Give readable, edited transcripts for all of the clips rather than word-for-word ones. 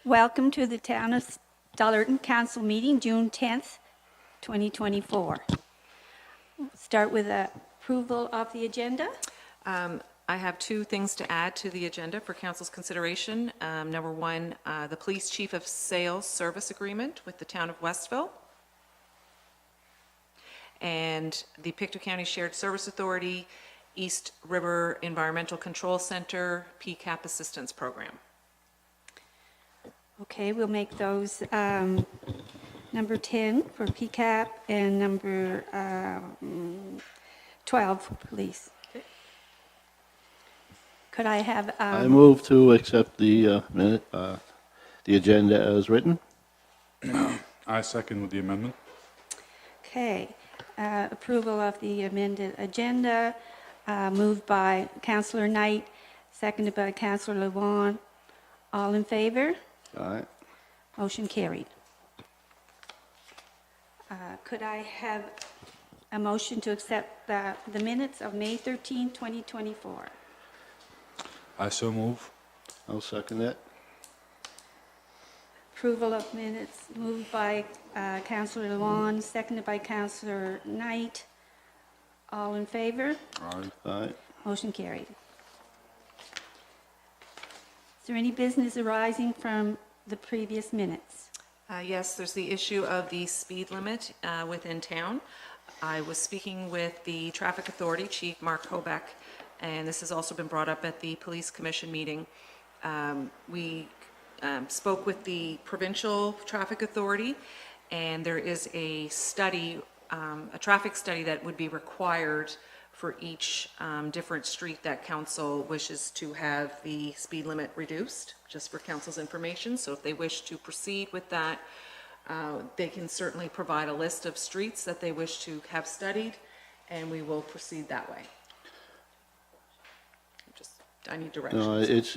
Welcome to the Town of Stellarton Council meeting, June 10th, 2024. Start with approval of the agenda. I have two things to add to the agenda for council's consideration. Number one, the Police Chief of Sales Service Agreement with the Town of Westville, and the Pictou County Shared Service Authority, East River Environmental Control Center, PCAP Assistance Program. Okay, we'll make those number 10 for PCAP and number 12 for police. Okay. Could I have... I move to accept the the agenda as written. I second with the amendment. Okay, approval of the amended agenda, moved by Councillor Knight, seconded by Councillor Lewan. All in favor? All right. Motion carried. Could I have a motion to accept the minutes of May 13, 2024? I so move. I'll second that. Approval of minutes moved by Councillor Lewan, seconded by Councillor Knight. All in favor? Aye. All right. Motion carried. Is there any business arising from the previous minutes? Yes, there's the issue of the speed limit within town. I was speaking with the Traffic Authority, Chief Mark Hobeck, and this has also been brought up at the Police Commission meeting. We spoke with the Provincial Traffic Authority, and there is a study, a traffic study that would be required for each different street that council wishes to have the speed limit reduced, just for council's information. So if they wish to proceed with that, they can certainly provide a list of streets that they wish to have studied, and we will proceed that way. I need directions. No, it's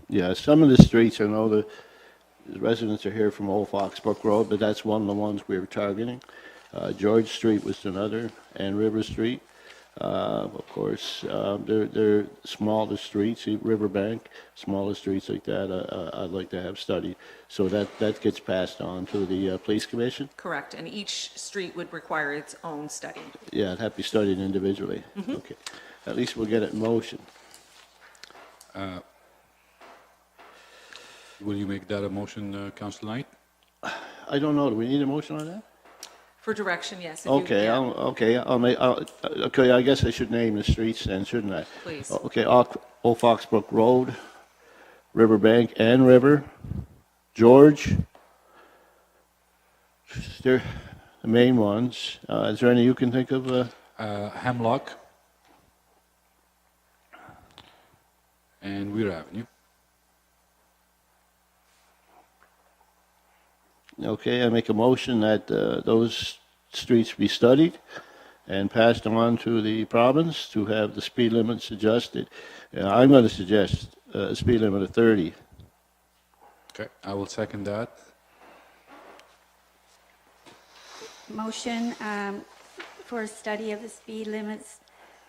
yeah. Some of the streets, I know the residents are here from Old Foxbrook Road, but that's one of the ones we were targeting. George Street was another, and River Street. Of course, they're smaller streets, Riverbank, smaller streets like that. I'd like to have studied, so that gets passed on to the police commission. Correct, and each street would require its own study. Yeah, it'd have to be studied individually. Okay, at least we'll get it in motion. Will you make that a motion, Councillor Knight? I don't know. Do we need a motion on that? For direction, yes. if you- Okay, yeah, okay, I guess I should name the streets then, shouldn't I? Please. Okay, Old Foxbrook Road, Riverbank and River, George. They're the main ones. Is there any you can think of? Hemlock and Weir Avenue. Okay, I make a motion that those streets be studied and passed on to the province to have the speed limits adjusted. I'm going to suggest a speed limit of 30. Okay, I will second that. Motion for a study of the speed limits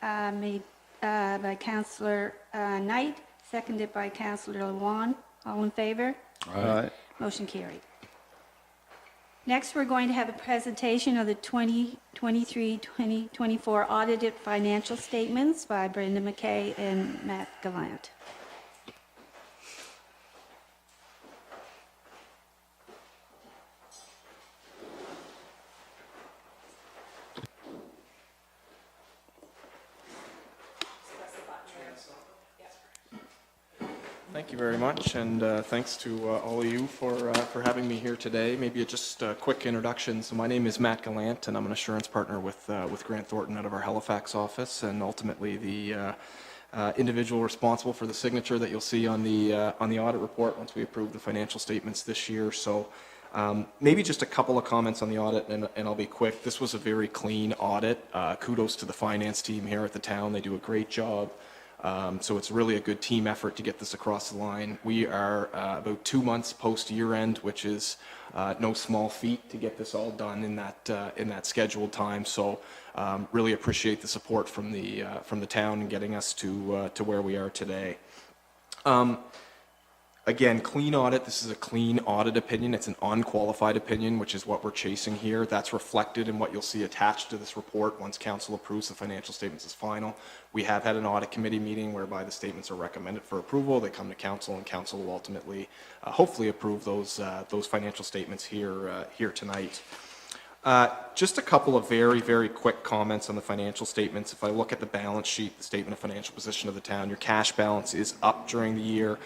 made by Councillor Knight, seconded by Councillor Lewan. All in favor? All right. Motion carried. Next, we're going to have a presentation of the 2023-2024 audited financial statements by Brenda McKay and Matt Gallant. Thank you very much, and thanks to all of you for having me here today. Maybe just a quick introduction. So my name is Matt Gallant, and I'm an assurance partner with Grant Thornton out of our Halifax office, and ultimately the individual responsible for the signature that you'll see on the audit report once we approve the financial statements this year. So maybe just a couple of comments on the audit, and I'll be quick. This was a very clean audit. Kudos to the finance team here at the town. They do a great job. So it's really a good team effort to get this across the line. We are about 2 months post year end, which is no small feat to get this all done in that scheduled time. So really appreciate the support from the town in getting us to where we are today. Again, clean audit, this is a clean audit opinion. It's an unqualified opinion, which is what we're chasing here. That's reflected in what you'll see attached to this report once council approves the financial statements as final. We have had an audit committee meeting whereby the statements are recommended for approval. They come to council, and council will ultimately, hopefully, approve those financial statements here tonight. Just a couple of very, very quick comments on the financial statements. If I look at the balance sheet, the statement of financial position of the town, your cash balance is up during the year.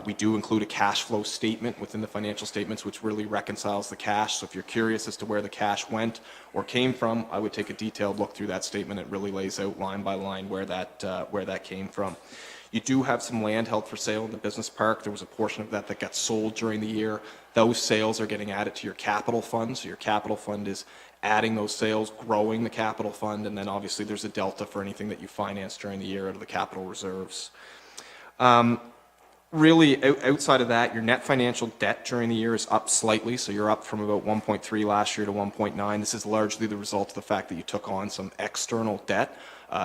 We do include a cash flow statement within the financial statements, which really reconciles the cash. So if you're curious as to where the cash went or came from, I would take a detailed look through that statement. It really lays out line by line where that came from. You do have some land held for sale in the business park. There was a portion of that got sold during the year. Those sales are getting added to your capital fund. So your capital fund is adding those sales, growing the capital fund, and then obviously there's a delta for anything that you finance during the year out of the capital reserves. Really, outside of that, your net financial debt during the year is up slightly, so you're up from about 1.3 last year to 1.9. This is largely the result of the fact that you took on some external debt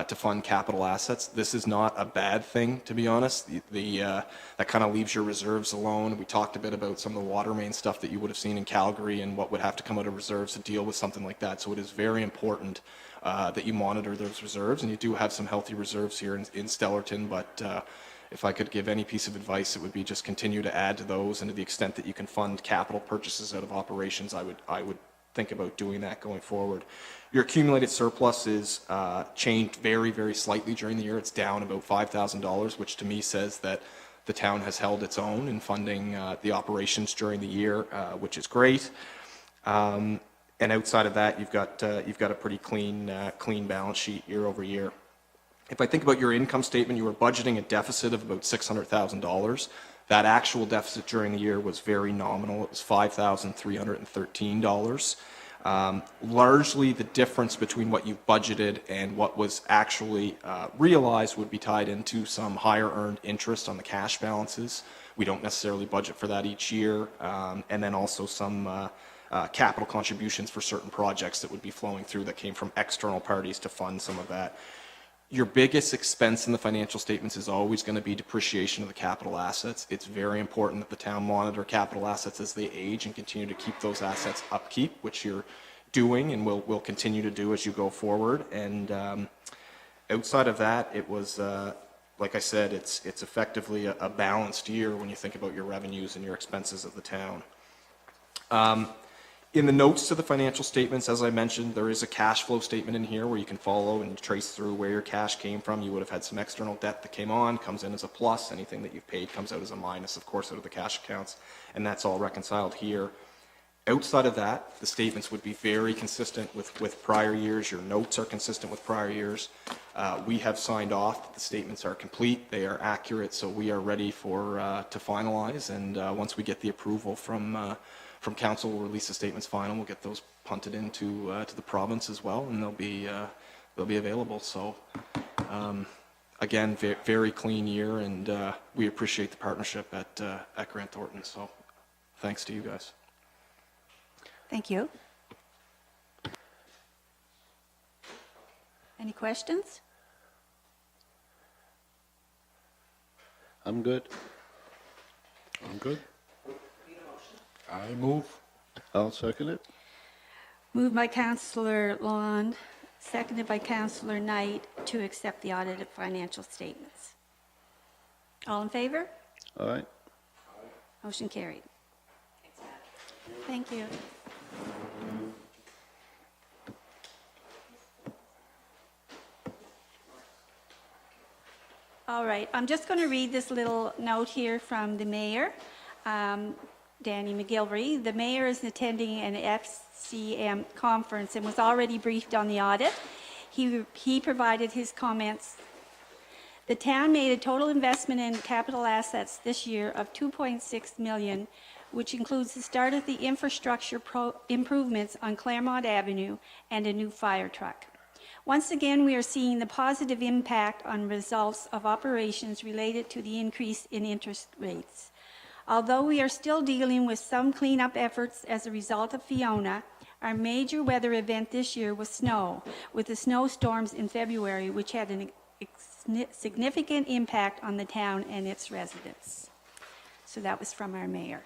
to fund capital assets. This is not a bad thing, to be honest. That kind of leaves your reserves alone. We talked a bit about some of the water main stuff that you would have seen in Calgary and what would have to come out of reserves to deal with something like that. So it is very important that you monitor those reserves, and you do have some healthy reserves here in Stellarton, but if I could give any piece of advice, it would be just continue to add to those, and to the extent that you can fund capital purchases out of operations, I would think about doing that going forward. Your accumulated surplus is changed very, very slightly during the year. It's down about $5,000, which to me says that the town has held its own in funding the operations during the year, which is great. And outside of that, you've got a pretty clean balance sheet year over year. If I think about your income statement, you were budgeting a deficit of about $600,000. That actual deficit during the year was very nominal. It was $5,313. Largely the difference between what you budgeted and what was actually realized would be tied into some higher earned interest on the cash balances. We don't necessarily budget for that each year. And then also some capital contributions for certain projects that would be flowing through that came from external parties to fund some of that. Your biggest expense in the financial statements is always going to be depreciation of the capital assets. It's very important that the town monitor capital assets as they age and continue to keep those assets upkeep, which you're doing and will continue to do as you go forward. And outside of that, it was, like I said, it's effectively a balanced year when you think about your revenues and your expenses of the town. In the notes to the financial statements, as I mentioned, there is a cash flow statement in here where you can follow and trace through where your cash came from. You would have had some external debt that came on, comes in as a plus. Anything that you've paid comes out as a minus, of course, out of the cash accounts, and that's all reconciled here. Outside of that, the statements would be very consistent with prior years. Your notes are consistent with prior years. We have signed off that the statements are complete, they are accurate, so we are ready to finalize, and once we get the approval from council, we'll release the statements final. We'll get those punted into to the province as well, and they'll be available. So again, very clean year, and we appreciate the partnership at Grant Thornton. So thanks to you guys. Thank you. Any questions? I'm good. I'm good. I move. I'll second it. Moved by Councillor Lalonde, seconded by Councillor Knight to accept the audited financial statements. All in favor? All right. Motion carried. Thank you. All right, I'm just going to read this little note here from the mayor, Danny McGilvery. The mayor is attending an FCM conference and was already briefed on the audit. He provided his comments. The town made a total investment in capital assets this year of $2.6 million, which includes the start of the infrastructure improvements on Claremont Avenue and a new fire truck. Once again, we are seeing the positive impact on results of operations related to the increase in interest rates. Although we are still dealing with some cleanup efforts as a result of Fiona, our major weather event this year was snow, with the snowstorms in February, which had a significant impact on the town and its residents. So that was from our mayor.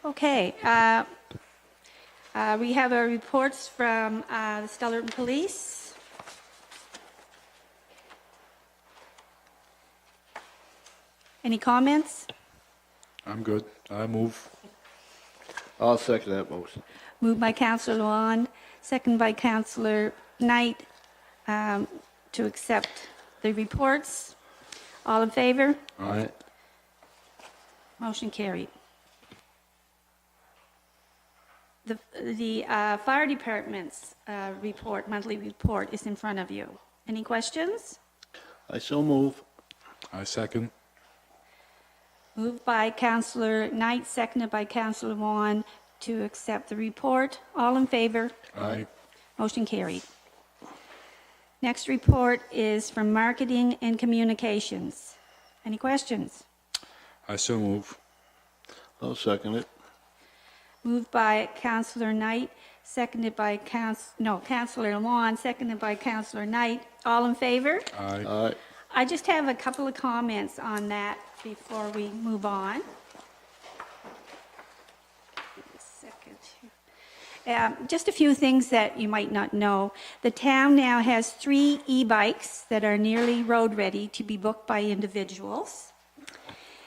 Okay, we have our reports from the Stellarton Police. Any comments? I'm good. I move. I'll second that motion. Moved by Councillor Luan, second by Councillor Knight, to accept the reports. All in favor? Aye. Motion carried. The fire department's report, monthly report, is in front of you. Any questions? I so move. I second. Moved by Councillor Knight, seconded by Councillor Luan, to accept the report. All in favor? Aye. Motion carried. Next report is from Marketing and Communications. Any questions? I so move. I'll second it. Moved by Councillor Knight, seconded by Councillor Luan, seconded by Councillor Knight. All in favor? Aye. Aye. I just have a couple of comments on that before we move on. Just a few things that you might not know. The town now has 3 e-bikes that are nearly road-ready to be booked by individuals.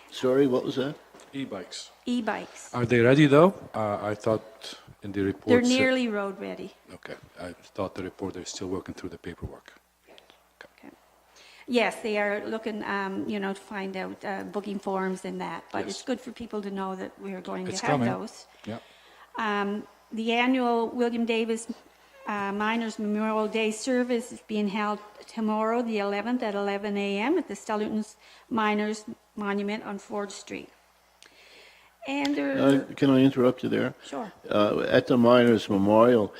Sorry, what was that? E-bikes. E-bikes. Are they ready though? I thought in the report. They're nearly road-ready. Okay. I thought the report they're still working through the paperwork. Okay. Yes, they are looking, to find out booking forms and that, but Yes. it's good for people to know that we're going It's to have coming. those. Yeah. The annual William Davis Miners Memorial Day service is being held tomorrow, the 11th, at 11 a.m. at the Stellarton Miners Monument on Ford Street. And there, Can I interrupt you there? sure. At the Miners Memorial,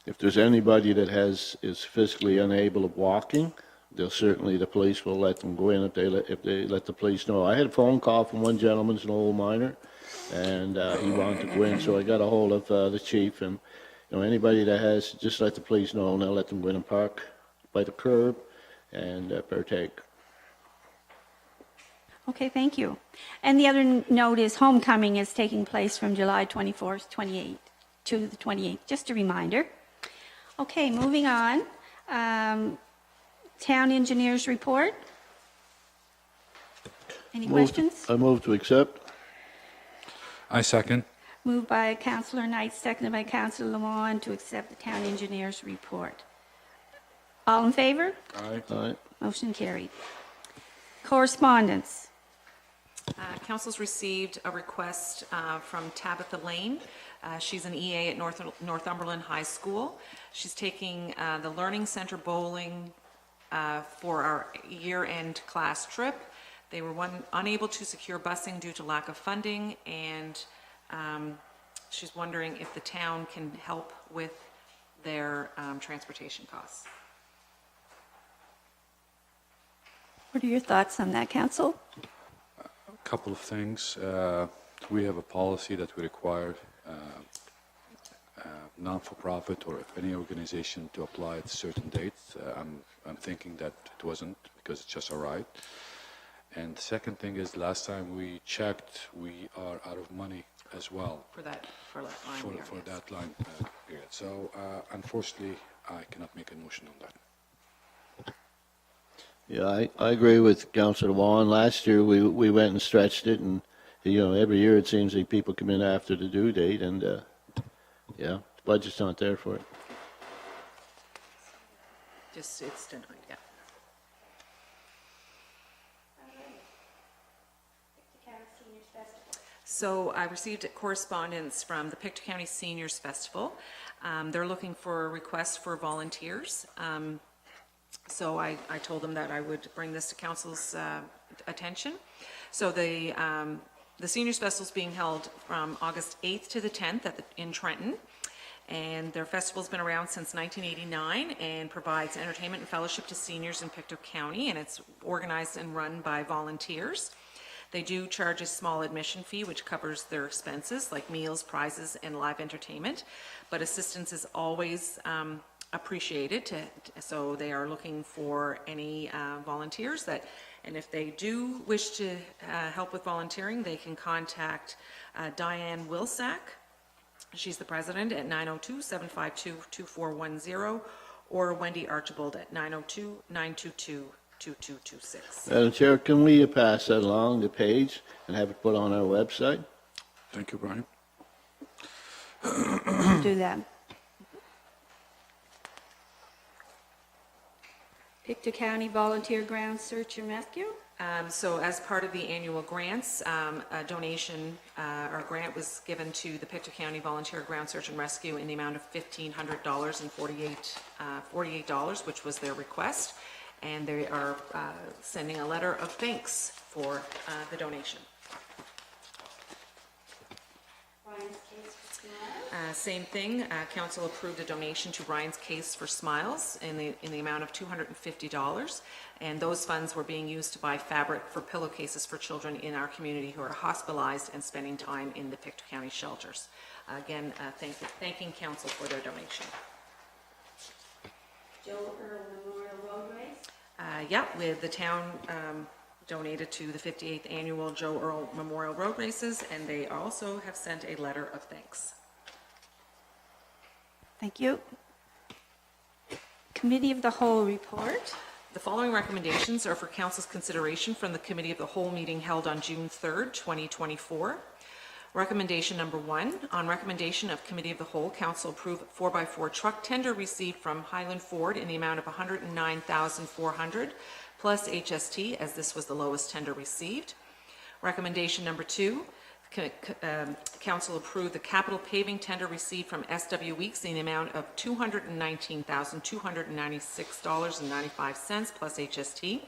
if there's anybody that is physically unable of walking, the police will let them go in if they let the police know. I had a phone call from one gentleman, an old miner, and he wanted to go in, so I got a hold of the chief, and anybody that has, just let the police know, and they'll let them go in and park by the curb and partake. Okay, thank you. And the other note is homecoming is taking place from July 24th, 28th to the 28th, just a reminder. Okay, moving on. Town engineers report. Any questions? I move to accept. I second. Moved by Councillor Knight, seconded by Councillor Lamont to accept the town engineer's report. All in favor? Aye. Aye. Motion carried. Correspondence. Council's received a request from Tabitha Lane. She's an EA at Northumberland High School. She's taking the Learning Center bowling for our year-end class trip. They were unable to secure busing due to lack of funding, and she's wondering if the town can help with their transportation costs. What are your thoughts on that, Council? Couple of things. We have a policy that we require non-for-profit or any organization to apply at certain dates. I'm thinking that it wasn't, because it's just all right. And the second thing is, last time we checked, we are out of money as well For that line here, for yes. that line period. So unfortunately, I cannot make a motion on that. Yeah, I agree with Councillor Vaughan. Last year, we went and stretched it, and, every year it seems like people come in after the due date, and, the budget's not there for it. Just, it's denied, yeah. So I received correspondence from the Pictou County Seniors Festival. They're looking for requests for volunteers. So I told them that I would bring this to council's attention. So the Seniors Festival is being held from August 8th to the 10th in Trenton. And their festival's been around since 1989 and provides entertainment and fellowship to seniors in Pictou County, and it's organized and run by volunteers. They do charge a small admission fee, which covers their expenses like meals, prizes, and live entertainment, but assistance is always appreciated. So they are looking for any volunteers that, and if they do wish to help with volunteering, they can contact Diane Wilsack. She's the president at 902-752-2410, or Wendy Archibald at 902-922-2226. Madam Chair, can we pass that along the page and have it put on our website? Thank you, Brian. Do that. Pictou County Volunteer Ground Search and Rescue. So as part of the annual grants, a donation or grant was given to the Pictou County Volunteer Ground Search and Rescue in the amount of $1,548, which was their request, and they are sending a letter of thanks for the donation. Same thing, council approved a donation to Ryan's Case for Smiles in the amount of $250, and those funds were being used to buy fabric for pillowcases for children in our community who are hospitalized and spending time in the Pictou County shelters. Again, thanking council for their donation. Joe Earl Memorial Road Race. Yeah, with the town donated to the 58th Annual Joe Earl Memorial Road Races, and they also have sent a letter of thanks. Thank you. Committee of the Whole report. The following recommendations are for council's consideration from the Committee of the Whole meeting held on June 3rd, 2024. Recommendation number 1, on recommendation of Committee of the Whole, council approved 4x4 truck tender received from Highland Ford in the amount of $109,400 plus HST, as this was the lowest tender received. Recommendation number 2, council approved the capital paving tender received from SW Weeks in the amount of $219,296.95 plus HST,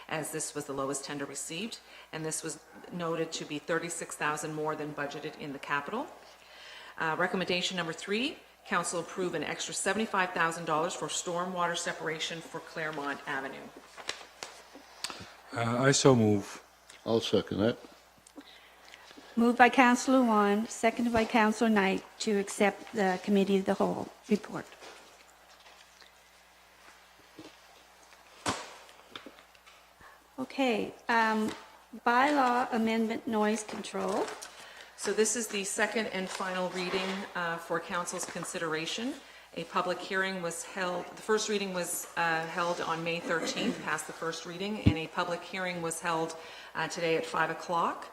as this was the lowest tender received, and this was noted to be $36,000 more than budgeted in the capital. Recommendation number 3, council approve an extra $75,000 for stormwater separation for Claremont Avenue. I so move. I'll second that. Moved by Councillor Wan, seconded by Councillor Knight to accept the Committee of the Whole report. Okay, bylaw amendment noise control. So this is the second and final reading for council's consideration. A public hearing was held, the first reading was held on May 13th, past the first reading, and a public hearing was held today at 5 o'clock.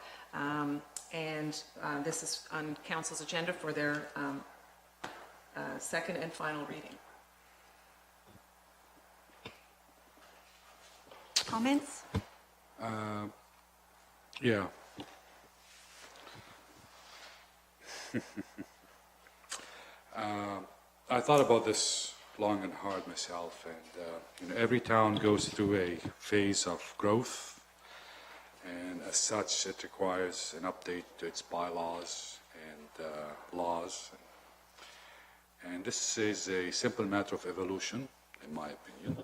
And this is on council's agenda for their second and final reading. Comments? Yeah. I thought about this long and hard myself, and every town goes through a phase of growth, and as such it requires an update to its bylaws and laws, and this is a simple matter of evolution, in my opinion.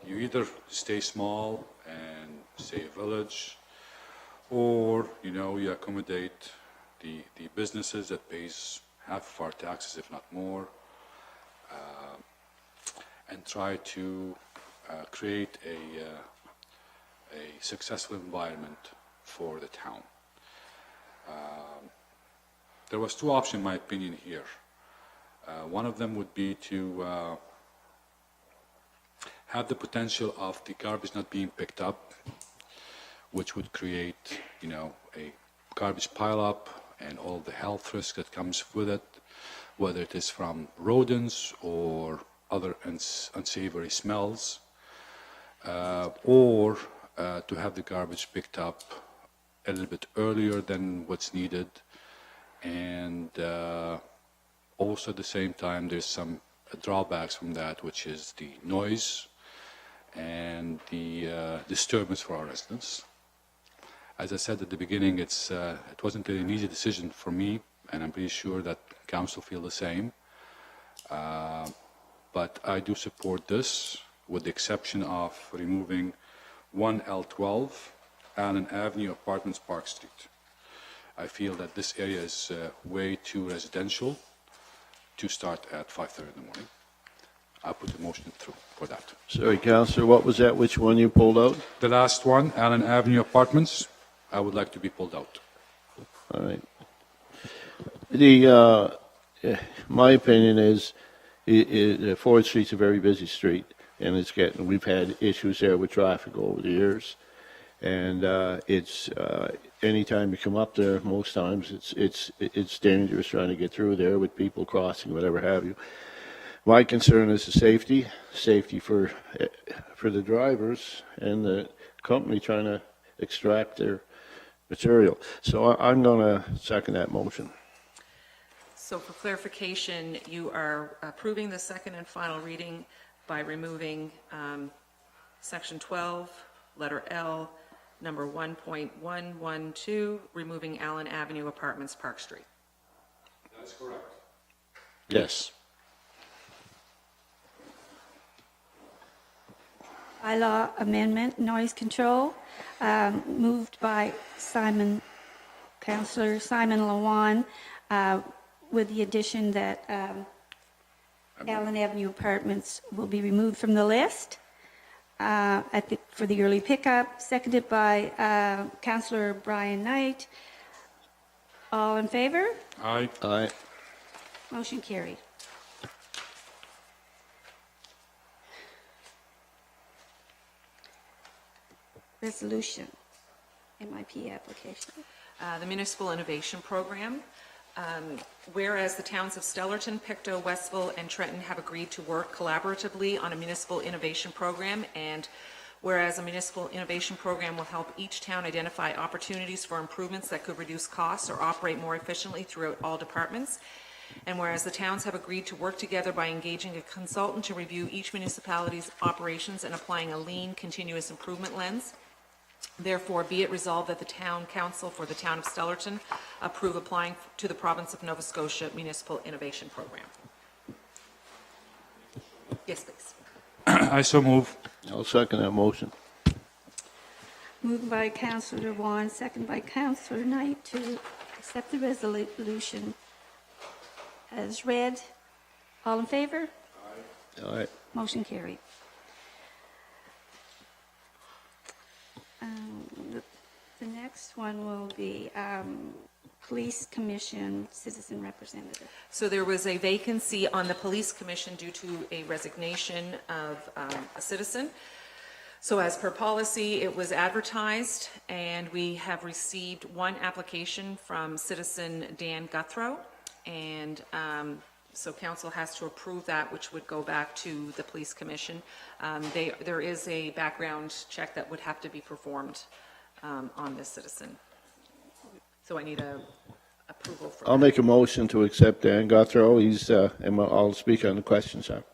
You either stay small and stay a village, or you accommodate the businesses that pays half of our taxes, if not more, and try to create a successful environment for the town. There was two options, in my opinion, here. One of them would be to have the potential of the garbage not being picked up, which would create, a garbage pileup and all the health risk that comes with it, whether it is from rodents or other unsavory smells, or to have the garbage picked up a little bit earlier than what's needed, and also at the same time there's some drawbacks from that, which is the noise and the disturbance for our residents. As I said at the beginning, it wasn't really an easy decision for me, and I'm pretty sure that council feel the same. But I do support this, with the exception of removing 1L12, Allen Avenue, Apartments, Park Street. I feel that this area is way too residential to start at 5:30 in the morning. I'll put the motion through for that. Sorry, Counselor, what was that? Which one you pulled out? The last one, Allen Avenue Apartments, I would like to be pulled out. All right. My opinion is, Ford Street's a very busy street, and we've had issues there with traffic over the years. And anytime you come up there, most times it's dangerous trying to get through there with people crossing, whatever have you. My concern is the safety for the drivers and the company trying to extract their material. So I'm going to second that motion. So for clarification, you are approving the second and final reading by removing Section 12, letter L, number 1.112, removing Allen Avenue Apartments, Park Street. That's correct. Yes. Bylaw amendment, noise control, moved by Councillor Simon Lawan, with the addition that Allen Avenue Apartments will be removed from the list for the early pickup, seconded by Councillor Brian Knight. All in favor? Aye. Aye. Motion carried. Resolution, MIP application. The Municipal Innovation Program. Whereas the towns of Stellarton, Pictou, Westville, and Trenton have agreed to work collaboratively on a municipal innovation program, and whereas a municipal innovation program will help each town identify opportunities for improvements that could reduce costs or operate more efficiently throughout all departments, and whereas the towns have agreed to work together by engaging a consultant to review each municipality's operations and applying a lean, continuous improvement lens, therefore, be it resolved that the Town Council for the Town of Stellarton approve applying to the Province of Nova Scotia Municipal Innovation Program. Yes, please. I so move. I'll second that motion. Moved by Councillor Wan, second by Councillor Knight to accept the resolution as read. All in favor? All right. Motion carried. The next one will be Police Commission Citizen Representative. So there was a vacancy on the Police Commission due to a resignation of a citizen. So as per policy, it was advertised, and we have received one application from citizen Dan Guthrow, and so council has to approve that, which would go back to the Police Commission. There is a background check that would have to be performed on this citizen. So I need a approval for I'll that. make a motion to accept Dan Guthrow. And I'll speak on the question, sir.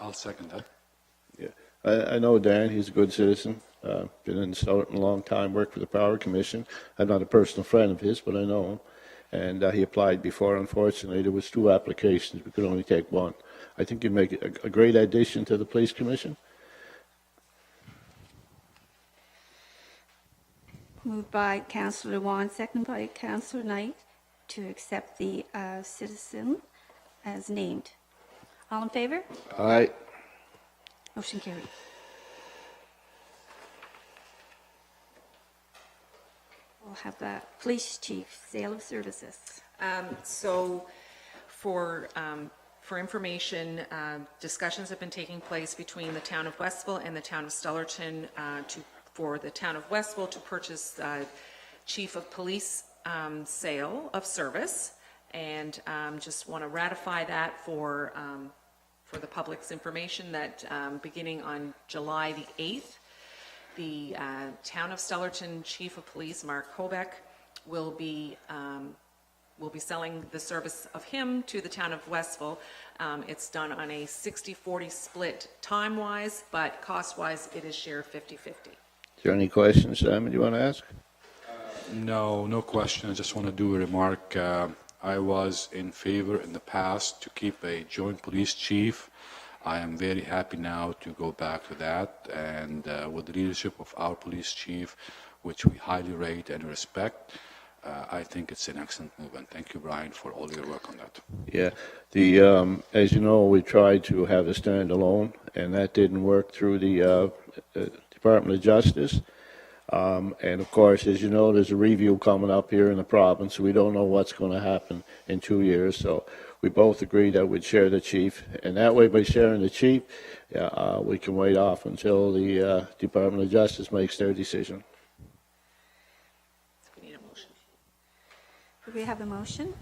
I'll second that. Yeah, I know Dan. He's a good citizen. Been in Stellarton a long time. Worked for the Power Commission. I'm not a personal friend of his, but I know him. And he applied before. Unfortunately, there was 2 applications. We could only take 1. I think you'd make a great addition to the Police Commission. Moved by Councillor Wan, second by Councillor Knight to accept the citizen as named. All in favor? All right. Motion carried. We'll have the Police Chief, sale of services. So for information, discussions have been taking place between the Town of Westville and the Town of Stellarton for the Town of Westville to purchase Chief of Police sale of service, and just want to ratify that for the public's information that beginning on July the 8th, the Town of Stellarton Chief of Police, Mark Hobeck, will be selling the service of him to the Town of Westville. It's done on a 60-40 split time-wise, but cost-wise, it is shared 50-50. Is there any questions, Simon, you want to ask? No question. I just want to do a remark. I was in favor in the past to keep a joint police chief. I am very happy now to go back to that, and with the leadership of our police chief, which we highly rate and respect, I think it's an excellent move, and thank you, Brian, for all your work on that. Yeah, as you know, we tried to have a standalone, and that didn't work through the Department of Justice. And of course, as you know, there's a review coming up here in the province. We don't know what's going to happen in 2 years, so we both agreed that we'd share the chief. And that way, by sharing the chief, we can wait off until the Department of Justice makes their decision. We need a motion. Do we have a motion?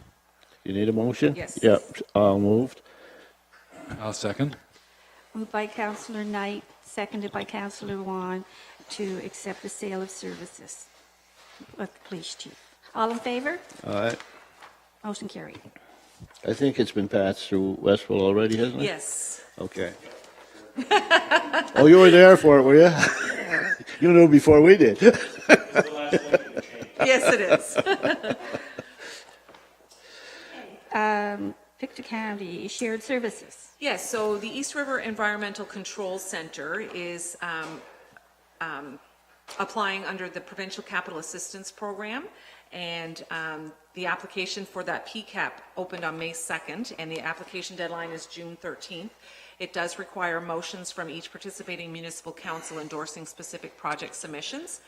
You need a motion? Yes. Yep, moved. I'll second. Moved by Councillor Knight, seconded by Councillor Wan, to accept the sale of services with the police chief. All in favor? All right. Motion carried. I think it's been passed through Westville already, hasn't it? Yes. Okay. Oh, you were there for it, were you? You knew before we did. Yes, it is. Pictou County Shared Services. Yes, so the East River Environmental Control Center is applying under the Provincial Capital Assistance Program, and the application for that PCAP opened on May 2nd, and the application deadline is June 13th. It does require motions from each participating municipal council endorsing specific project submissions.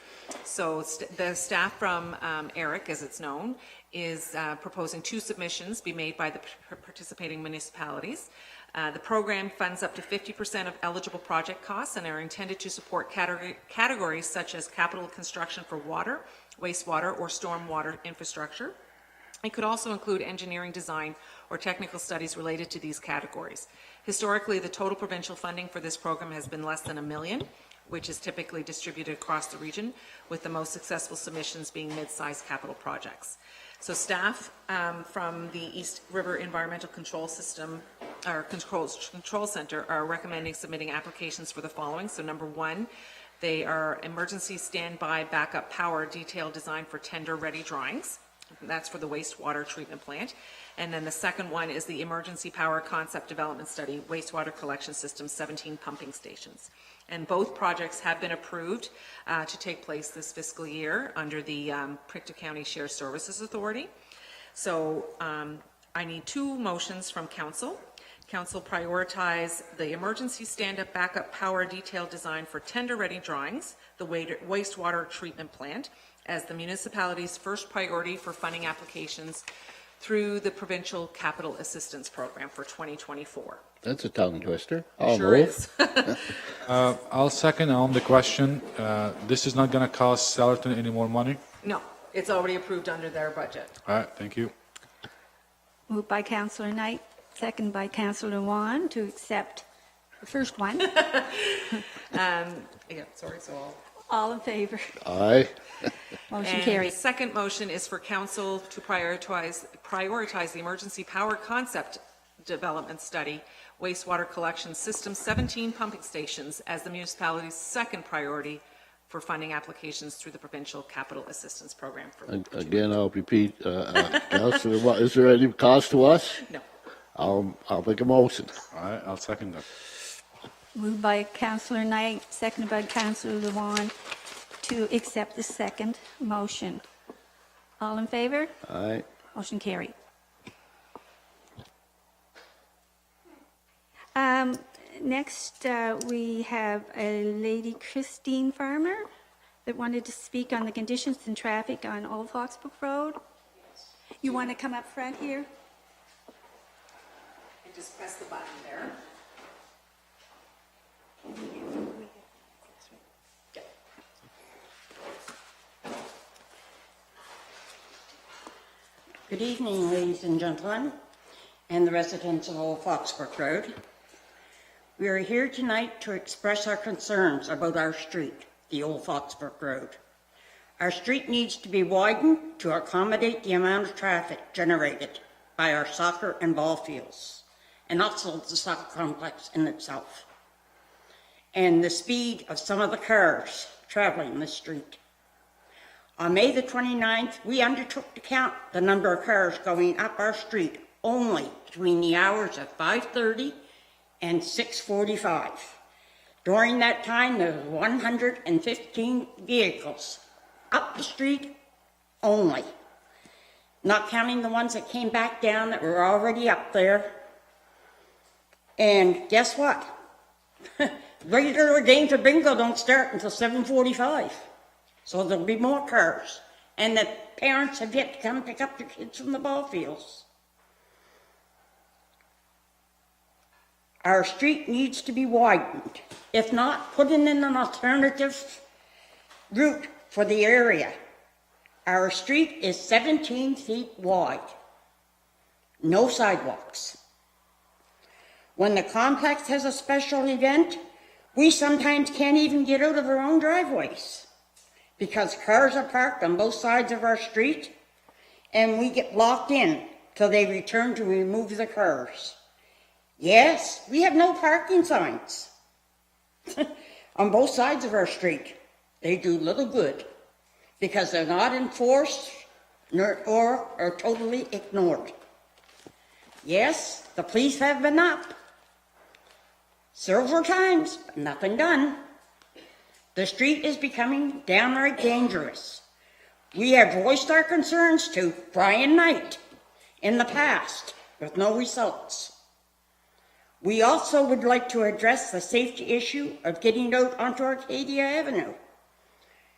So the staff from ERIC, as it's known, is proposing 2 submissions be made by the participating municipalities. The program funds up to 50% of eligible project costs and are intended to support categories such as capital construction for water, wastewater, or stormwater infrastructure. It could also include engineering design or technical studies related to these categories. Historically, the total provincial funding for this program has been less than $1 million, which is typically distributed across the region, with the most successful submissions being mid-sized capital projects. So staff from the East River Environmental Control System, or Control Center, are recommending submitting applications for the following. So number 1, they are emergency standby backup power detailed design for tender-ready drawings. That's for the wastewater treatment plant. And then the second one is the emergency power concept development study, wastewater collection system, 17 pumping stations. And both projects have been approved to take place this fiscal year under the Pictou County Shared Services Authority. So I need 2 motions from council. Council prioritize the emergency stand-up backup power detailed design for tender-ready drawings, the wastewater treatment plant, as the municipality's first priority for funding applications through the Provincial Capital Assistance Program for 2024. That's a tongue twister. I'll Sure move. is. I'll second on the question. This is not going to cost Stellarton any more money? No, it's already approved under their budget. All right, thank you. Moved by Councillor Knight, seconded by Councillor Wan, to accept the first one. Yeah, sorry, so All in favor? Aye. Motion And carried. the second motion is for council to prioritize the emergency power concept development study, wastewater collection system, 17 pumping stations, as the municipality's second priority for funding applications through the Provincial Capital Assistance Program. Again, I'll repeat, Councillor, is there any cost to us? No. I'll make a motion. All right, I'll second that. Moved by Councillor Knight, seconded by Councillor Luan, to accept the second motion. All in favor? Aye. Motion carried. Next, we have a lady, Christine Farmer, that wanted to speak on the conditions and traffic on Old Foxbrook Road. You want to come up front here? And just press the button there. Good evening, ladies and gentlemen, and the residents of Old Foxbrook Road. We are here tonight to express our concerns about our street, the Old Foxbrook Road. Our street needs to be widened to accommodate the amount of traffic generated by our soccer and ball fields, and also the soccer complex in itself, and the speed of some of the cars traveling the street. On May the 29th, we undertook to count the number of cars going up our street only between the hours of 5:30 and 6:45. During that time, there were 115 vehicles up the street only. not counting the ones that came back down that were already up there. And guess what? Regular games of bingo don't start until 7:45. So there'll be more cars. And the parents have yet to come pick up their kids from the ball fields. Our street needs to be widened. If not, put in an alternative route for the area. Our street is 17 feet wide. No sidewalks. When the complex has a special event, we sometimes can't even get out of our own driveways because cars are parked on both sides of our street and we get locked in till they return to remove the cars. Yes, we have no parking signs on both sides of our street. They do little good because they're not enforced or are totally ignored. Yes, the police have been up several times, but nothing done. The street is becoming downright dangerous. We have voiced our concerns to Brian Knight in the past with no results. We also would like to address the safety issue of getting out onto Arcadia Avenue.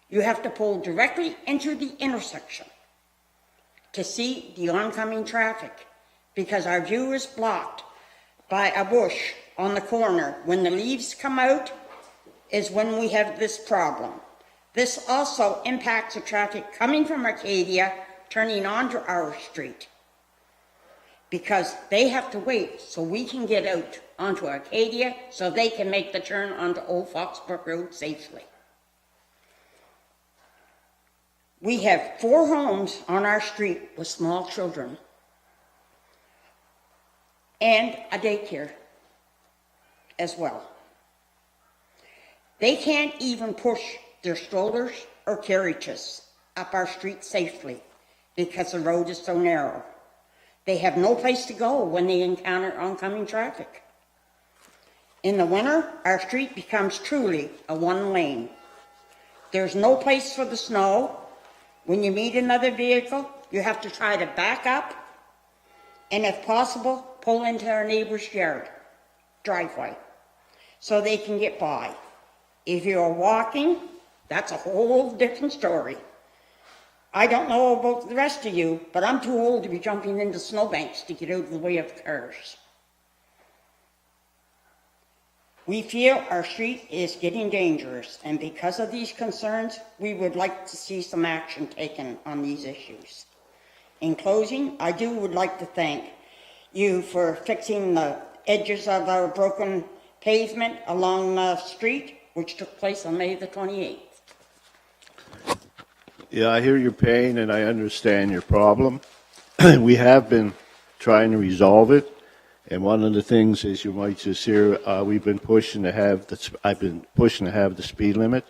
You have to pull directly into the intersection to see the oncoming traffic because our view is blocked by a bush on the corner. When the leaves come out is when we have this problem. This also impacts the traffic coming from Arcadia, turning onto our street, because they have to wait so we can get out onto Arcadia so they can make the turn onto Old Foxbrook Road safely. We have 4 homes on our street with small children and a daycare as well. They can't even push their strollers or carriages up our street safely because the road is so narrow. They have no place to go when they encounter oncoming traffic. In the winter, our street becomes truly a one lane. There's no place for the snow. When you meet another vehicle, you have to try to back up and, if possible, pull into our neighbor's driveway, so they can get by. If you're walking, that's a whole different story. I don't know about the rest of you, but I'm too old to be jumping into snowbanks to get out of the way of cars. We feel our street is getting dangerous, and because of these concerns, we would like to see some action taken on these issues. In closing, I would like to thank you for fixing the edges of our broken pavement along the street, which took place on May the 28th. Yeah, I hear your pain and I understand your problem. We have been trying to resolve it. And one of the things, as you might just hear, we've been pushing to have I've been pushing to have the speed limit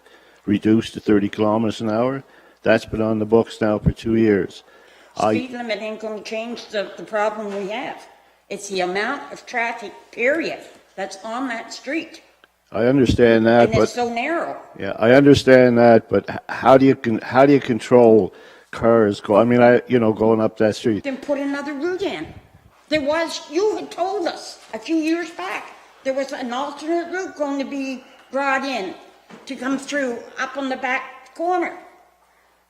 reduced to 30 kilometers an hour. That's been on the books now for 2 years. Speed limit ain't going to change the problem we have. It's the amount of traffic, period, that's on that street. I understand that, and it's so narrow. Yeah, I understand that, but how do you control cars going up that street? Then put another route in. You had told us a few years back, there was an alternate route going to be brought in to come through up on the back corner,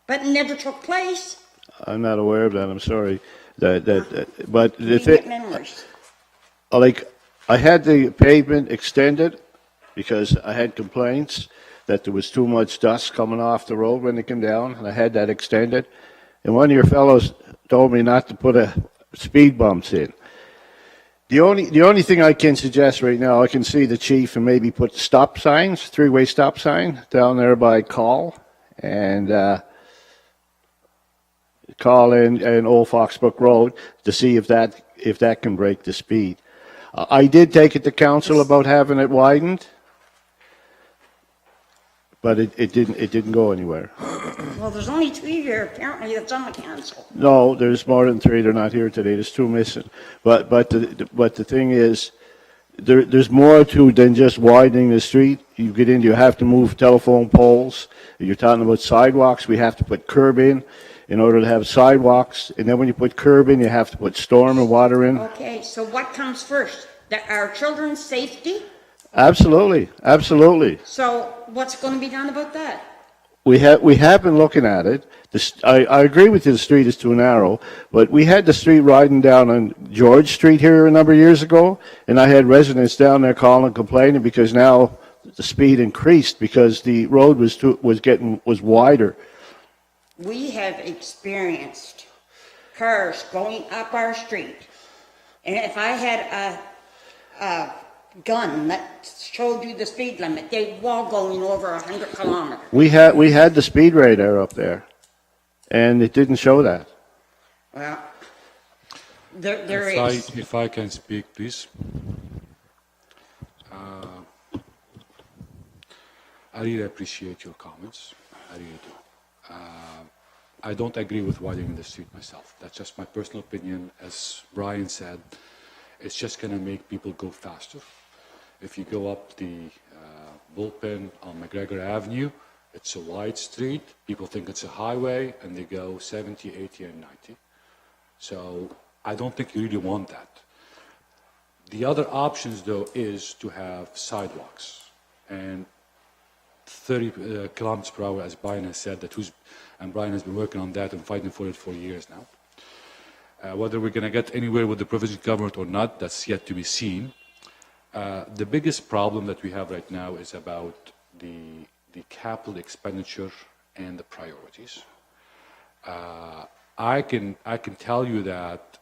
but it never took place. I'm not aware of that. I'm sorry. But We get memories. Like, I had the pavement extended because I had complaints that there was too much dust coming off the road when it came down, and I had that extended. And one of your fellows told me not to put speed bumps in. The only thing I can suggest right now, I can see the chief and maybe put stop signs, 3-way stop sign down there by Call and Call and Old Foxbrook Road to see if that can break the speed. I did take it to council about having it widened, but it didn't go anywhere. Well, there's only 3 here apparently that's on the council. No, there's more than 3. They're not here today. There's 2 missing. But the thing is, there's more to than just widening the street. You have to move telephone poles. You're talking about sidewalks. We have to put curb in. in order to have sidewalks, and then when you put curb in, you have to put storm and water in. Okay, so what comes first? Our children's safety? Absolutely, absolutely. So what's going to be done about that? We have been looking at it. I agree with you, the street is too narrow, but we had the street riding down on George Street here a number of years ago, and I had residents down there calling and complaining because now the speed increased because the road was wider. We have experienced cars going up our street, and if I had a gun that showed you the speed limit, they'd all going over 100 kilometers. We had the speed radar up there, and it didn't show that. Well, there is. If I can speak, please. I really appreciate your comments. I really do. I don't agree with widening the street myself. That's just my personal opinion. As Brian said, it's just going to make people go faster. If you go up the bullpen on McGregor Avenue, it's a wide street. People think it's a highway, and they go 70, 80, and 90. So I don't think you really want that. The other options, though, is to have sidewalks. And 30 kilometers per hour, as Brian has said, and Brian has been working on that and fighting for it for years now. Whether we're going to get anywhere with the provincial government or not, that's yet to be seen. The biggest problem that we have right now is about the capital expenditure and the priorities. I can tell you that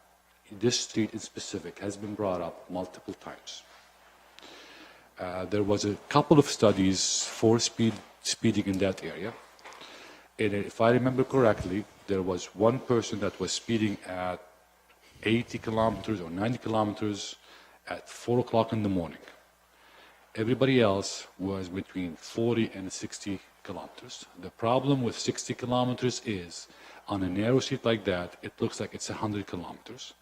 this street in specific has been brought up multiple times. There was a couple of studies for speeding in that area. And if I remember correctly, there was one person that was speeding at 80 kilometers or 90 kilometers at 4 o'clock in the morning. Everybody else was between 40 and 60 kilometers. The problem with 60 kilometers is, on a narrow street like that, it looks like it's 100 kilometers.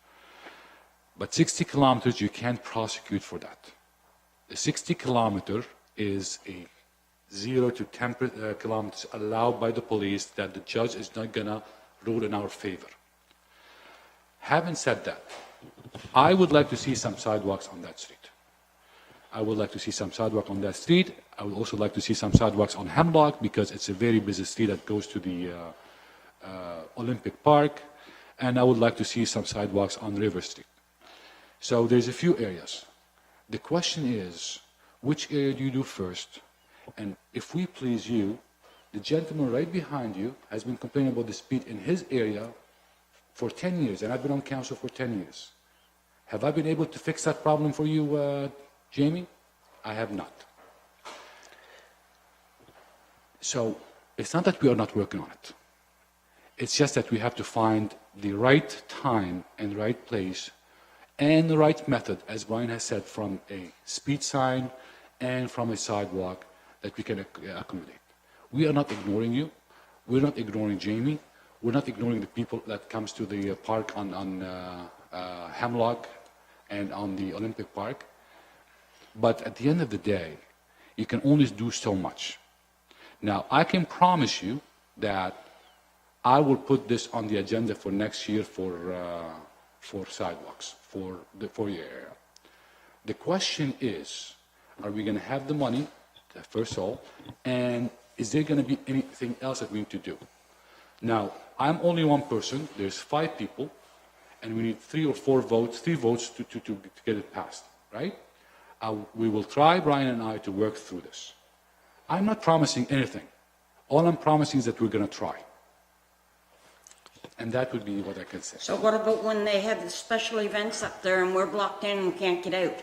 But 60 kilometers, you can't prosecute for that. The 60 kilometer is a 0 to 10 kilometers allowed by the police that the judge is not gonna rule in our favor. Having said that, I would like to see some sidewalks on that street. I would like to see some sidewalk on that street. I would also like to see some sidewalks on Hemlock because it's a very busy street that goes to the Olympic Park. And I would like to see some sidewalks on River Street. So there's a few areas. The question is, which area do you do first? And if we please you, the gentleman right behind you has been complaining about the speed in his area for 10 years, and I've been on council for 10 years. Have I been able to fix that problem for you, Jamie? I have not. So it's not that we are not working on it. It's just that we have to find the right time and right place and the right method, as Brian has said, from a speed sign and from a sidewalk that we can accommodate. We are not ignoring you. We're not ignoring Jamie. We're not ignoring the people that comes to the park on Hemlock and on the Olympic Park. But at the end of the day, you can only do so much. Now, I can promise you that I will put this on the agenda for next year for sidewalks, for your area. The question is, are we going to have the money, first of all, and is there going to be anything else that we need to do? Now, I'm only one person, there's 5 people, and we need 3 or 4 votes, 3 votes to get it passed, right? We will try, Brian and I, to work through this. I'm not promising anything. All I'm promising is that we're going to try. And that would be what I can say. So what about when they have the special events up there and we're blocked in and can't get out?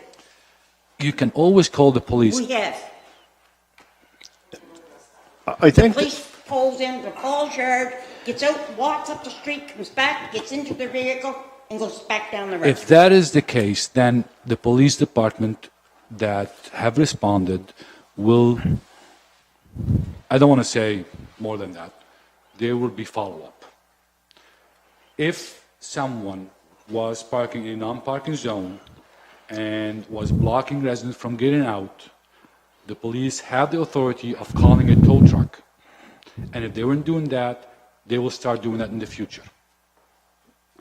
You can always call the police. We have. I think, Police pulls in the Paul's yard, gets out, walks up the street, comes back, gets into their vehicle, and goes back down the road. If that is the case, then the police department that have responded will, I don't want to say more than that, there will be follow-up. If someone was parking in a non-parking zone and was blocking residents from getting out, the police have the authority of calling a tow truck. And if they weren't doing that, they will start doing that in the future.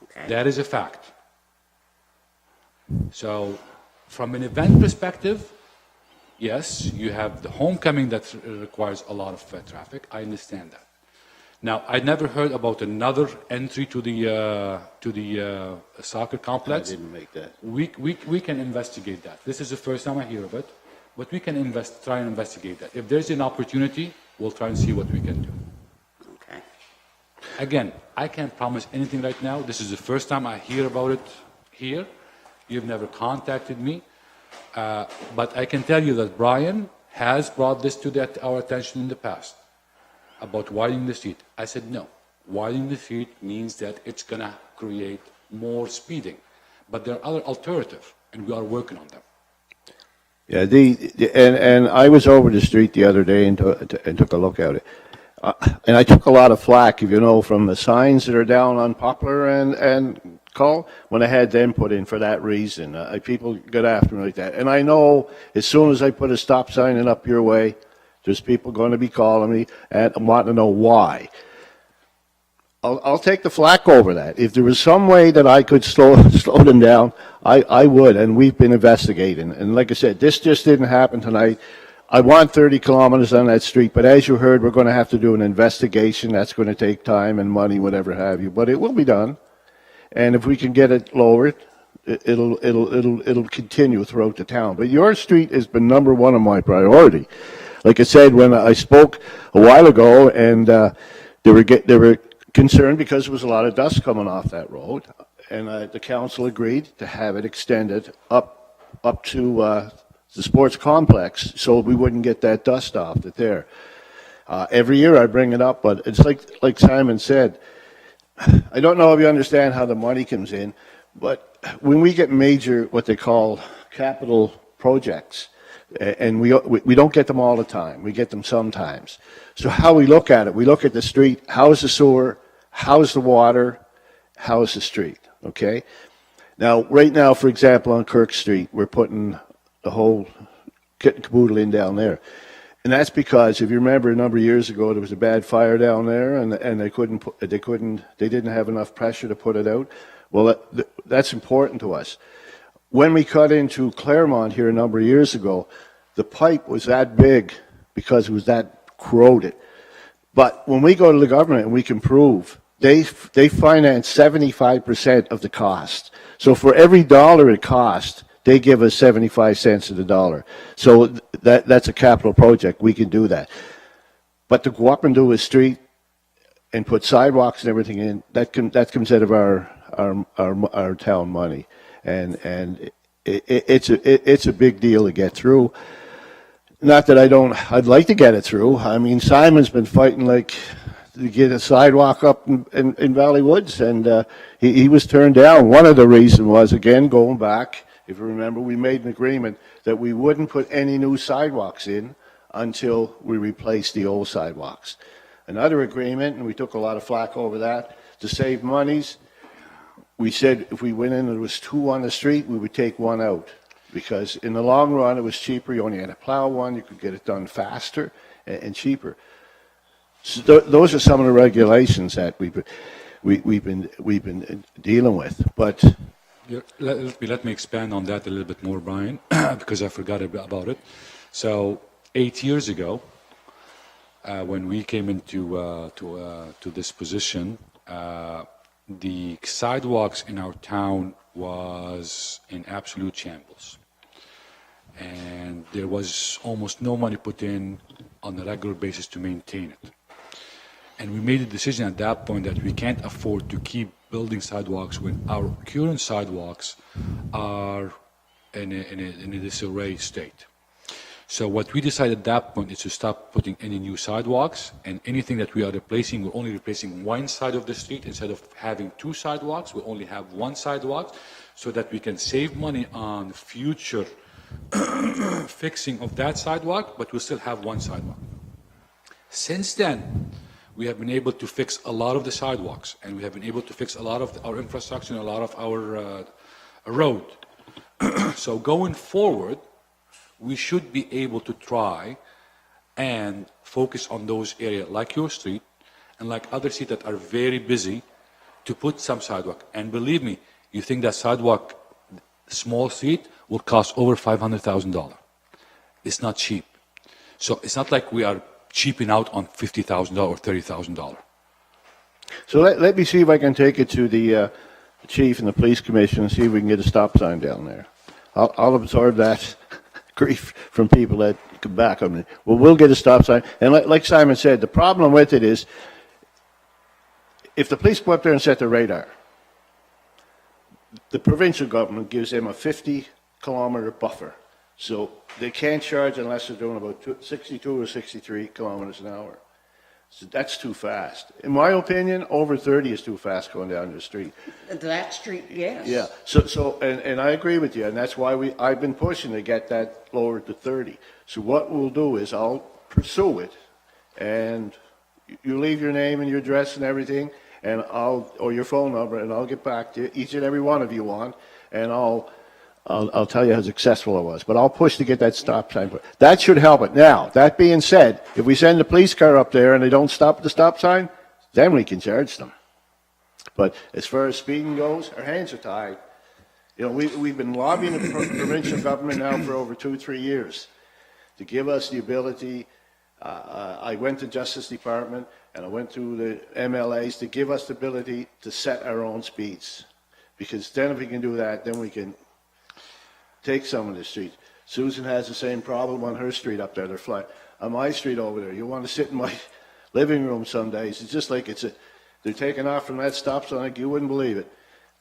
Okay. That is a fact. So, from an event perspective, yes, you have the homecoming that requires a lot of traffic. I understand that. Now, I never heard about another entry to the soccer I complex. didn't make that. We can investigate that. This is the first time I hear of it, but we can try and investigate that. If there's an opportunity, we'll try and see what we can do. Okay. Again, I can't promise anything right now. This is the first time I hear about it here. You've never contacted me. But I can tell you that Brian has brought this to our attention in the past about widening the street. I said no. Widening the street means that it's going to create more speeding. But there are other alternatives, and we are working on them. Yeah, and I was over the street the other day and took a look at it. And I took a lot of flack, if you know, from the signs that are down on Poplar and Call, when I had them put in for that reason. People got after me like that. And I know as soon as I put a stop sign in up your way, there's people going to be calling me and wanting to know why. I'll take the flack over that. If there was some way that I could slow them down, I would, and we've been investigating. And like I said, this just didn't happen tonight. I want 30 kilometers on that street, but as you heard, we're going to have to do an investigation. That's going to take time and money, whatever have you, but it will be done. And if we can get it lowered, it'll continue throughout the town. But your street has been number one on my priority. Like I said, when I spoke a while ago, and they were concerned because there was a lot of dust coming off that road, and the council agreed to have it extended up to the sports complex, so we wouldn't get that dust off it there. Every year I bring it up, but it's like Simon said, I don't know if you understand how the money comes in, but when we get major, what they call capital projects, and we don't get them all the time, we get them sometimes. So how we look at it, we look at the street, how's the sewer, how's the water, how's the street, okay? Now, right now, for example, on Kirk Street, we're putting the whole kit and caboodle in down there. And that's because, if you remember, a number of years ago, there was a bad fire down there, and they didn't have enough pressure to put it out. Well, that's important to us. When we cut into Claremont here a number of years ago, the pipe was that big because it was that corroded. But when we go to the government and we can prove, they finance 75% of the cost. So for every dollar it costs, they give us 75 cents of the dollar. So that's a capital project. We can do that. But to go up and do a street and put sidewalks and everything in, that comes out of our town money. And it's a big deal to get through. Not that I'd like to get it through. I mean, Simon's been fighting like to get a sidewalk up in Valley Woods, and he was turned down. One of the reasons was, again, going back, if you remember, we made an agreement that we wouldn't put any new sidewalks in until we replaced the old sidewalks. Another agreement, and we took a lot of flack over that, to save monies, we said if we went in and there was two on the street, we would take one out. Because in the long run, it was cheaper. You only had to plow one. You could get it done faster and cheaper. So those are some of the regulations that we've been dealing with. But Let me expand on that a little bit more, Brian, because I forgot about it. So 8 years ago, when we came into to this position, the sidewalks in our town was in absolute shambles. And there was almost no money put in on a regular basis to maintain it. And we made a decision at that point that we can't afford to keep building sidewalks when our current sidewalks are in a disarray state. So what we decided at that point is to stop putting any new sidewalks, and anything that we are replacing, we're only replacing one side of the street. Instead of having two sidewalks, we only have one sidewalk, so that we can save money on future fixing of that sidewalk, but we'll still have one sidewalk. Since then, we have been able to fix a lot of the sidewalks, and we have been able to fix a lot of our infrastructure and a lot of our road. So going forward, we should be able to try and focus on those areas like your street and like other cities that are very busy, to put some sidewalk. And believe me, you think that sidewalk, small street, will cost over $500,000. It's not cheap. So it's not like we are cheaping out on $50,000 or $30,000. So let me see if I can take it to the chief and the police commission and see if we can get a stop sign down there. I'll absorb that grief from people that come back on me. Well, we'll get a stop sign. And like Simon said, the problem with it is, if the police go up there and set the radar, the provincial government gives them a 50-kilometer buffer. So they can't charge unless they're doing about 62 or 63 kilometers an hour. So that's too fast. In my opinion, over 30 is too fast going down the street. That street, yes. Yeah, and I agree with you, and that's why I've been pushing to get that lowered to 30. So what we'll do is I'll pursue it, and you leave your name and your address and everything, and or your phone number, and I'll get back to you, each and every one of you want, and I'll tell you how successful it was. But I'll push to get that stop sign. That should help it. Now, that being said, if we send the police car up there and they don't stop at the stop sign, then we can charge them. But as far as speeding goes, our hands are tied. You know, we've been lobbying the provincial government now for over 2-3 years to give us the ability. I went to Justice Department and I went to the MLAs to give us the ability to set our own speeds. Because then if we can do that, then we can take some of the streets. Susan has the same problem on her street up there. They're flying. On my street over there, you want to sit in my living room some days. It's just like they're taking off from that stop sign like you wouldn't believe it.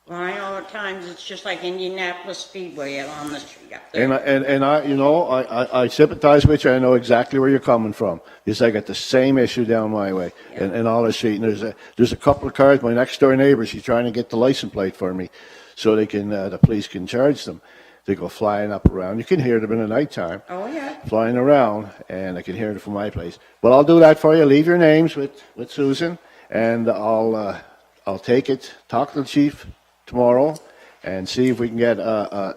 Well, I know at times it's just like Indianapolis Speedway on the street up there. And I, you know, I sympathize with you. I know exactly where you're coming from. Because I got the same issue down my way and all the street. And there's a couple of cars. My next door neighbor, she's trying to get the license plate for me so they can the police can charge them. They go flying up around. You can hear them in the nighttime. Oh, yeah. Flying around, and I can hear it from my place. But I'll do that for you. Leave your names with Susan, and I'll take it, talk to the chief tomorrow, and see if we can get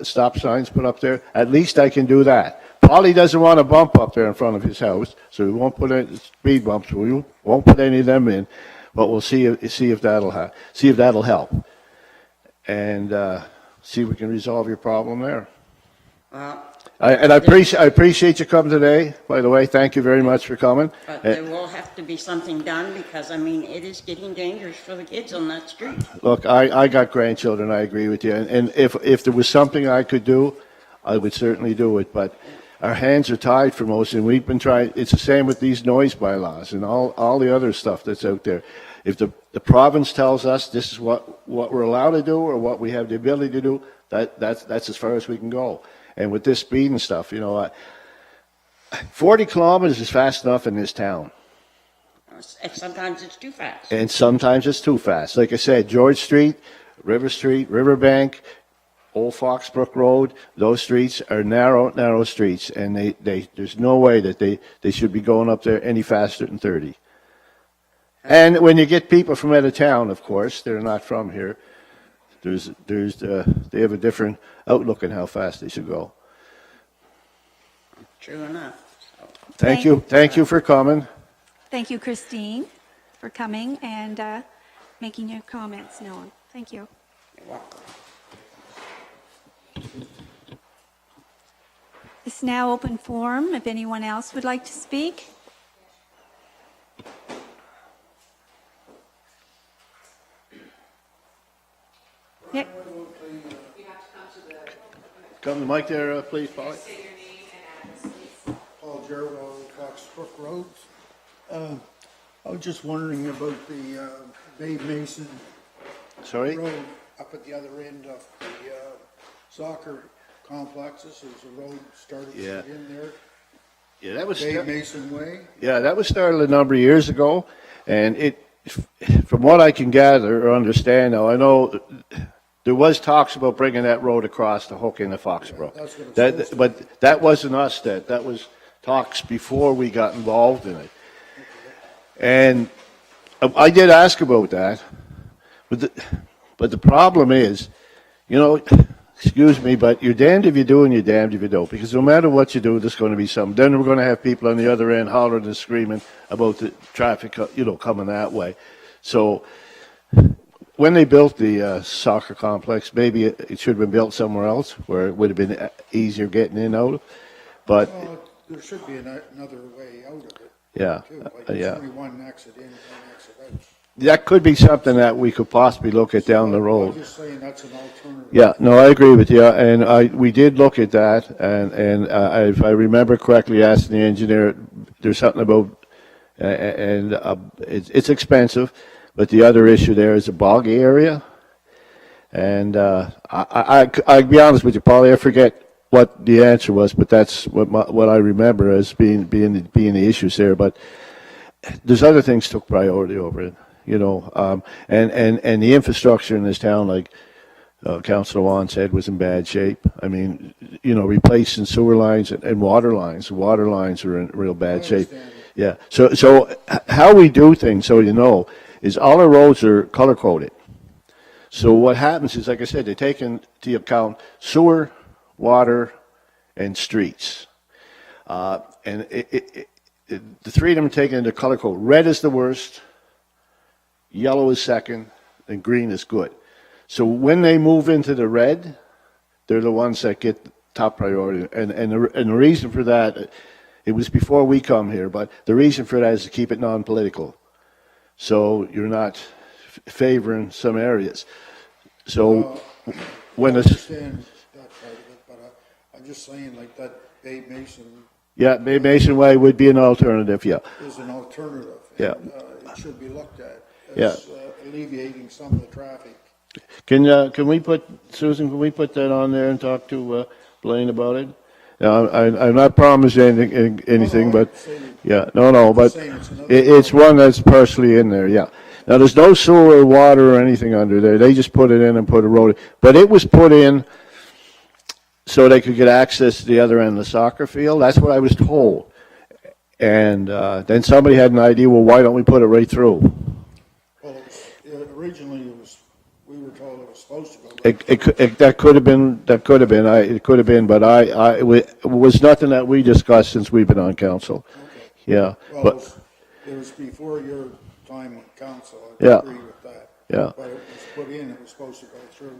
stop signs put up there. At least I can do that. Polly doesn't want a bump up there in front of his house, so we won't put any speed bumps. We won't put any of them in, but we'll see if that'll help, and see if we can resolve your problem there. Well, I appreciate you coming today. By the way, thank you very much for coming. but there will have to be something done because, I mean, it is getting dangerous for the kids on that street. Look, I got grandchildren. I agree with you. And if there was something I could do, I would certainly do it. But our hands are tied for most, and we've been trying. It's the same with these noise bylaws and all the other stuff that's out there. If the province tells us this is what we're allowed to do or what we have the ability to do, that's as far as we can go. And with this speed and stuff, you know, 40 kilometers is fast enough in this town. Sometimes it's too fast. And sometimes it's too fast. Like I said, George Street, Riverbank, Old Foxbrook Road, those streets are narrow streets, and there's no way that they should be going up there any faster than 30. And when you get people from out of town, of course, they're not from here, they have a different outlook on how fast they should go. True enough. So, Thank you for coming. Thank you, Christine, for coming and making your comments known. Thank you. you're welcome. It's now open forum if anyone else would like to speak. Yeah. Come to the mic there, please, Polly. Paul Gerald on Foxbrook Road. I was just wondering about the Bay Mason Sorry? Road up at the other end of the soccer complexes. There's a road started Yeah. in there, Yeah, that was Bay Mason Way. Yeah, that was started a number of years ago, and from what I can gather or understand now, I know there was talks about bringing that road across to hook into Foxbrook. That's what it's supposed to But that wasn't us. That was talks before we got involved in it. And I did ask about that, but the problem is, you know, excuse me, but you're damned if you do and you're damned if you don't, because no matter what you do, there's going to be something. Then we're going to have people on the other end hollering and screaming about the traffic, coming that way. So when they built the soccer complex, maybe it should have been built somewhere else where it would have been easier getting in and out. But Well, there should be another way out of it. yeah, Too. Like there's yeah. only one exit in, one exit out. That could be something that we could possibly look at down the I'm road. just saying that's an alternative. Yeah, no, I agree with you, and we did look at that, and if I remember correctly, asking the engineer, there's something about, it's expensive, but the other issue there is a boggy area, and I'll be honest with you, Paulie, I forget what the answer was, but that's what I remember as being the issues there, but there's other things took priority over it, and the infrastructure in this town, like Councillor Wan said, was in bad shape. I mean, replacing sewer lines and water lines. Water lines are in real bad shape. Yeah. So how we do things, so is all our roads are color coded. So what happens is, like I said, they take into account sewer, water, and streets. And the three of them are taken into color code. Red is the worst, yellow is second, and green is good. So when they move into the red, they're the ones that get top priority. And the reason for that, it was before we come here, but the reason for that is to keep it non-political. So you're not favoring some areas. So when I it's, understand that part of it, but I'm just saying like that Bay Mason yeah, Bay Mason Way would be an alternative, yeah. is an alternative. Yeah. And, it should be looked at Yeah. as alleviating some of the traffic. Can we put, Susan, can we put that on there and talk to Blaine about it? Now, I'm not promising anything, No, but, yeah, no, but saying it's another it's one that's partially in there, yeah. Now, there's no sewer or water or anything under there. They just put it in and put a road. But it was put in so they could get access to the other end of the soccer field. That's what I was told. And then somebody had an idea, well, why don't we put it right through? Well, originally we were told it was supposed to go. That could have been, but it was nothing that we discussed since we've been on council. Okay. Yeah, Well, but, it was before your time on council. I Yeah. agree with that. Yeah. But it was put in, it was supposed to go through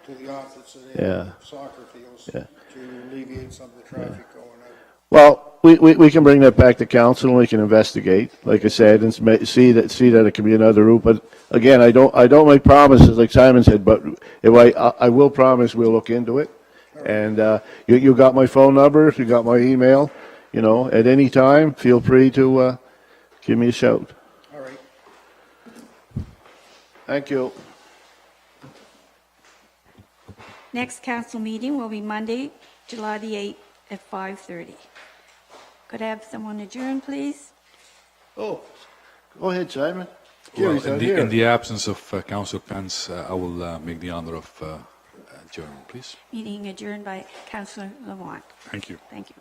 to the opposite end Yeah. of soccer fields Yeah. to alleviate some of the traffic going out. well, we can bring that back to council and we can investigate, like I said, and see that it can be another route. But again, I don't make promises like Simon said, but if I will promise we'll look into it. And you got my phone number, you got my email, at any time, feel free to give me a shout. All right. Thank you. Next council meeting will be Monday, July the 8th at 5:30. Could I have someone adjourn, please? Oh, go ahead, Simon. Well, Gary's not here. in the absence of Council Pence, I will make the honor of adjournment, please. Meeting adjourned by Councillor Lamont. Thank you. Thank you.